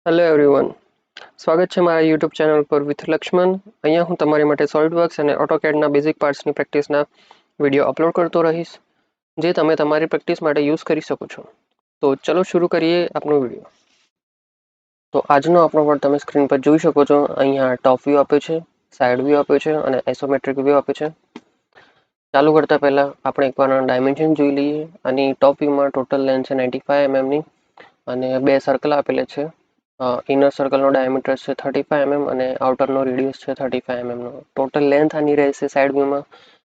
Hello everyone, સ્વાગત છે મારા યુટ્યુબ ચેનલ પર વિથ લક્ષ્મણ. અહીંયા હું તમારી માટે સોલિડવર્ક્સ અને ઓટોકેડના બેઝિક પાર્ટ્સની પ્રેક્ટિસના વિડીયો અપલોડ કરતો રહીશ, જે તમે તમારી પ્રેક્ટિસ માટે યુઝ કરી શકો છો. તો ચલો શરૂ કરીએ આપણો વિડીયો. તો આજનો આપણો વર્ડ તમે સ્ક્રીન પર જોઈ શકો છો. અહીંયા ટોપ વ્યૂ આપ્યો છે, સાઇડ વ્યૂ આપ્યો છે અને આઇસોમેટ્રિક વ્યૂ આપ્યો છે. ચાલુ કરતા પહેલા આપણે એકવાર ડાયમેન્શન જોઈ લઈએ. આની ટોપ વ્યૂમાં ટોટલ લેન્થ છે 95 mmની અને બે સર્કલ આપેલા છે. ઇનર સર્કલનો ડાયામીટર છે 35 mm અને આઉટરનો રેડિયસ છે 35 mm નો. ટોટલ લેન્થ આની રહેશે સાઇડ વ્યૂમાં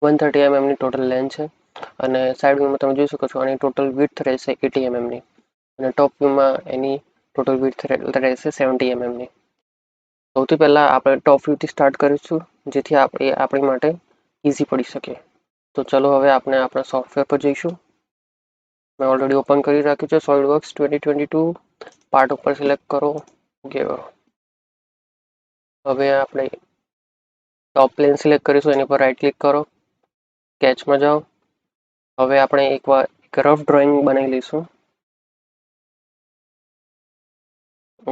130 mm ની ટોટલ લેન્થ છે અને સાઇડ વ્યૂમાં તમે જોઈ શકો છો આની ટોટલ વિડ્થ રહેશે 80 mm ની અને ટોપ વ્યૂમાં એની ટોટલ વિડ્થ રહેશે 70 mm ની. સૌથી પહેલા આપણે ટોપ વ્યૂથી સ્ટાર્ટ કરીશું, જેથી આપણી માટે ઇઝી પડી શકે. તો ચલો હવે આપણે આપણા સોફ્ટવેર પર જઈશું. મેં ઓલરેડી ઓપન કરી રાખ્યું છે સોલિડવર્ક્સ 2022. પાર્ટ ઉપર સિલેક્ટ કરો. હવે આપણે ટોપ પ્લેન સિલેક્ટ કરીશું, એની પર રાઈટ ક્લિક કરો, સ્કેચમાં જાઓ. હવે આપણે એક રફ ડ્રોઈંગ બનાવી લઈશું.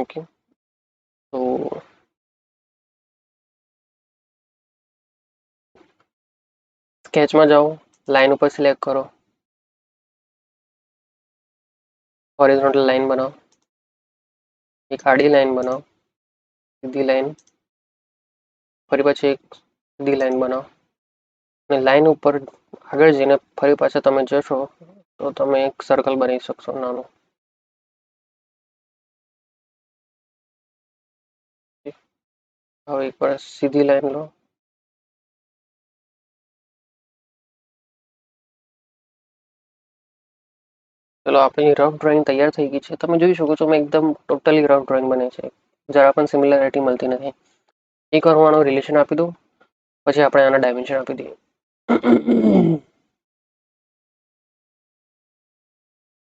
ઓકે, તો સ્કેચમાં જાઓ, લાઈન ઉપર સિલેક્ટ કરો, હોરિઝોન્ટલ લાઈન બનાવો, એક આડી લાઈન બનાવો, સીધી લાઈન, ફરી પાછી એક સીધી લાઈન બનાવો અને લાઈન ઉપર આગળ જઈને ફરી પાછા તમે જશો તો તમે એક સર્કલ બનાવી શકશો નાનું. હવે એકવાર સીધી લાઈન લો. ચલો, આપણી રફ ડ્રોઈંગ તૈયાર થઈ ગઈ છે. તમે જોઈ શકો છો મેં એકદમ ટોટલી રફ ડ્રોઈંગ બને છે, જરા પણ સિમિલરિટી મળતી નથી. એકવાર હું આનો રિલેશન આપી દઉં, પછી આપણે આના ડાયમેન્શન આપી દઈએ.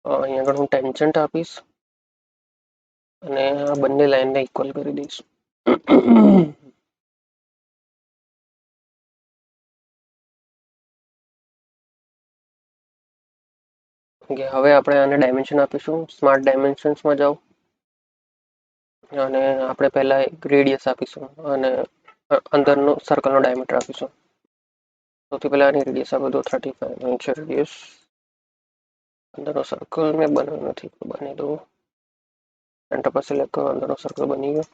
અહીંયા આગળ હું ટેન્જન્ટ આપીશ અને આ બંને લાઈનને ઇક્વલ કરી દઈશ. ઓકે, હવે આપણે આને ડાયમેન્શન આપીશું. સ્માર્ટ ડાયમેન્શન્સમાં જાઓ અને આપણે પહેલા એક રેડિયસ આપીશું અને અંદરનો સર્કલનો ડાયામીટર આપીશું. સૌથી પહેલા આની રેડિયસ આપી દો 35 છે રેડિયસ. અંદરનો સર્કલ મેં બનાવ્યો નથી, બની દો. સેન્ટર પર સિલેક્ટ કરો, અંદરનો સર્કલ બની ગયો.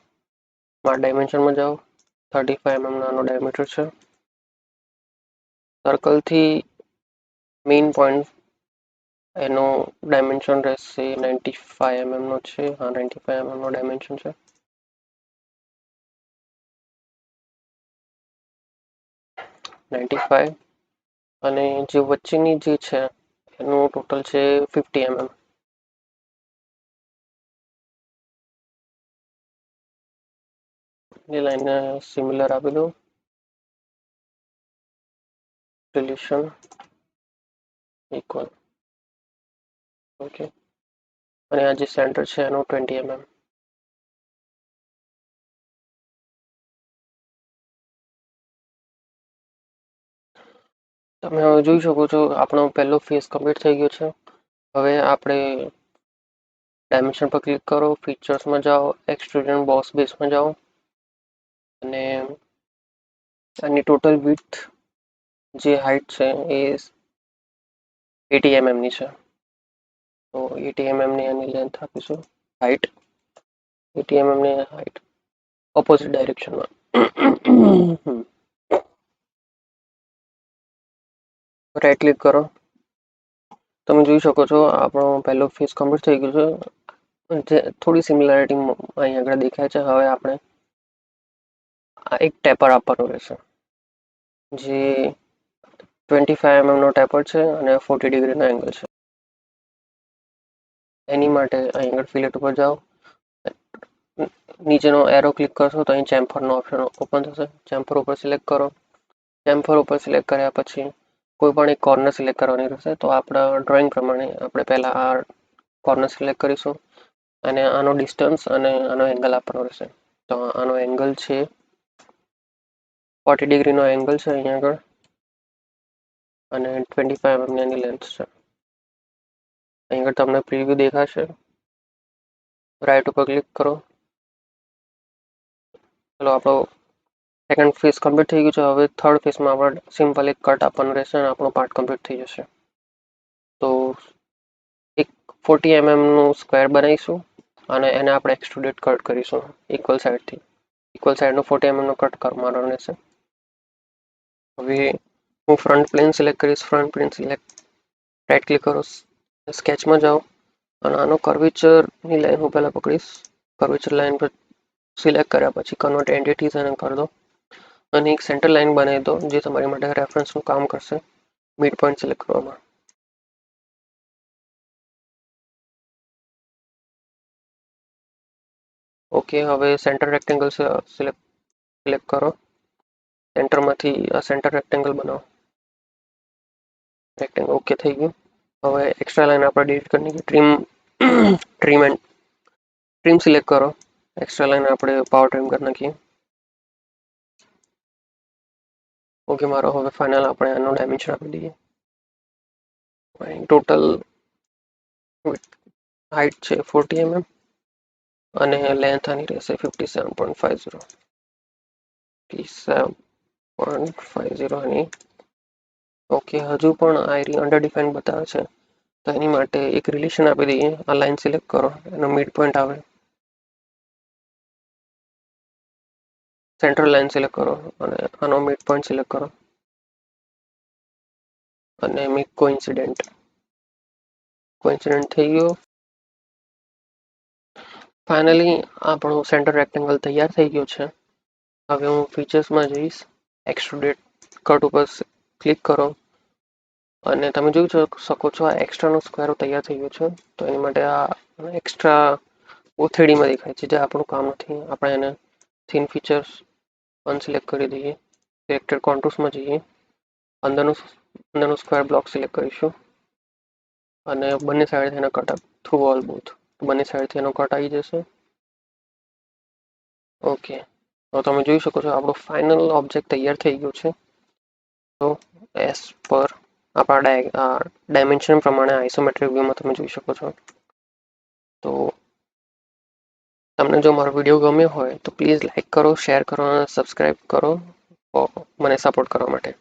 સ્માર્ટ ડાયમેન્શનમાં જાઓ, 35 mm નાનો ડાયામીટર છે. સર્કલથી મેઇન પોઈન્ટ એનો ડાયમેન્શન રહેશે 95 mm નો છે. હા, 95 mm નો ડાયમેન્શન છે. અને જે વચ્ચેની જે છે એનું ટોટલ છે 50 mm. એ લાઈનને સિમિલર આપી દો, રિલેશન ઇક્વલ. ઓકે, અને આ જે સેન્ટર છે એનું 20 mm. તમે હવે જોઈ શકો છો આપણો પહેલો ફેસ કમ્પ્લીટ થઈ ગયો છે. હવે આપણે ડાયમેન્શન પર ક્લિક કરો, ફીચર્સમાં જાઓ, એક્સટ્રુડ બોસ બેસમાં જાઓ અને આની ટોટલ વિડ્થ જે હાઇટ છે એ 80 mm ની છે. તો 80 mm ની આની લેન્થ આપીશું, હાઇટ 80 mm ની હાઇટ ઓપોઝિટ ડાયરેક્શનમાં. રાઈટ ક્લિક કરો. તમે જોઈ શકો છો આપણો પહેલો ફેસ કમ્પ્લીટ થઈ ગયો છે. થોડી સિમિલારિટી અહીં આગળ દેખાય છે. હવે આપણે એક ટેપર આપવાનું રહેશે, જે 25 mm નો ટેપર છે અને 40 ડિગ્રીનો એંગલ છે. એની માટે અહીં આગળ ફિલેટ ઉપર જાઓ, નીચેનો એરો ક્લિક કરશો તો અહીં ચેમ્ફરનો ઓપ્શન ઓપન થશે. ચેમ્ફર ઉપર સિલેક્ટ કરો. ચેમ્ફર ઉપર સિલેક્ટ કર્યા પછી કોઈ પણ એક કોર્નર સિલેક્ટ કરવાની રહેશે. તો આપણા ડ્રોઈંગ પ્રમાણે આપણે પહેલાં આ કોર્નર સિલેક્ટ કરીશું અને આનો ડિસ્ટન્સ અને આનો એંગલ આપવાનો રહેશે. તો આનો એંગલ છે 40 ડિગ્રીનો એંગલ છે અહીંયા આગળ અને 25 mm ની લેન્થ છે. અહીં આગળ તમને પ્રિવ્યૂ દેખાશે. રાઈટ ઉપર ક્લિક કરો, ચલો આપણો સેકન્ડ ફેઝ કમ્પ્લીટ થઈ ગયું છે. હવે થર્ડ ફેઝમાં આપણે સિમ્પલ એક કટ આપવાનું રહેશે અને આપણો પાર્ટ કમ્પ્લીટ થઈ જશે. તો એક 40 mm સ્ક્વેર બનાવીશું અને એને આપણે એક્સટ્રુડેડ કટ કરીશું ઇક્વલ સાઈડથી. ઇક્વલ સાઈડનો 40 mm કટ કરવાનો રહેશે. હવે હું ફ્રન્ટ પ્લેન સિલેક્ટ કરીશ. Front plane select, right click કરો, સ્કેચમાં જાઓ અને આનો કર્વેચરની લાઈન હું પહેલાં પકડીશ. કર્વેચર લાઈન પર સિલેક્ટ કર્યા પછી કન્વર્ટ એન્ટિટીઝ એને કરી દો અને એક સેન્ટર લાઈન બનાવી દો જે તમારી માટે રેફરન્સનું કામ કરશે મિડ પોઈન્ટ સિલેક્ટ કરવામાં. ઓકે, હવે સેન્ટર રેક્ટેંગલ સિલેક્ટ કરો. સેન્ટરમાંથી આ સેન્ટર રેક્ટેંગલ બનાવો. રેક્ટેંગલ ઓકે થઈ ગયું. હવે એક્સ્ટ્રા લાઈન આપણે ડિલીટ કરવાની છે. ટ્રીમ સિલેક્ટ કરો. એક્સ્ટ્રા લાઈન આપણે પાવર ટ્રીમ કરી નાખીએ. ઓકે, મારો હવે ફાઇનલ આપણે આનો ડાયમેન્શન આપી દઈએ. ટોટલ હાઇટ છે 40 mm અને લેન્થ આની રહેશે 57.50. 57.50 ની. ઓકે, હજુ પણ આઈરી અંડર ડિફાઇન બતાવે છે તો એની માટે એક રિલેશન આપી દઈએ. આ લાઈન સિલેક્ટ કરો, એનો મિડ પોઈન્ટ આવે, સેન્ટ્રલ લાઈન સિલેક્ટ કરો અને આનો મિડ પોઈન્ટ સિલેક્ટ કરો અને મેક કોઇન્સિડન્ટ થઈ ગયો. ફાઇનલી આપણો સેન્ટર રેક્ટેંગલ તૈયાર થઈ ગયો છે. હવે હું ફીચર્સમાં જઈશ, એક્સટ્રુડેડ કટ ઉપર ક્લિક કરો અને તમે જોઈ શકો છો આ એક્સ્ટ્રાનો સ્ક્વેર તૈયાર થઈ ગયો છે. તો એની માટે આ એક્સ્ટ્રા ઓથેડીમાં દેખાય છે જે આપણું કામ નથી. આપણે એને થીન ફીચર્સ અનસિલેક્ટ કરી દઈએ. સિલેક્ટેડ કોન્ટૂર્સમાં જઈએ, અંદરનું સ્ક્વેર બ્લોક સિલેક્ટ કરીશું અને બંને સાઈડથી એનો કટ થ્રુ ઓલ બોથ, બંને સાઈડથી એનો કટ આવી જશે. ઓકે, તો તમે જોઈ શકો છો આપણો ફાઇનલ ઓબ્જેક્ટ તૈયાર થઈ ગયો છે. તો એઝ પર આપણા ડાયમેન્શન પ્રમાણે આઇસોમેટ્રિક વ્યૂમાં તમે જોઈ શકો છો. તો તમને જો મારો વિડીયો ગમ્યો હોય તો પ્લીઝ લાઇક કરો, શેર કરો અને સબસ્ક્રાઈબ કરો મને સપોર્ટ કરવા માટે.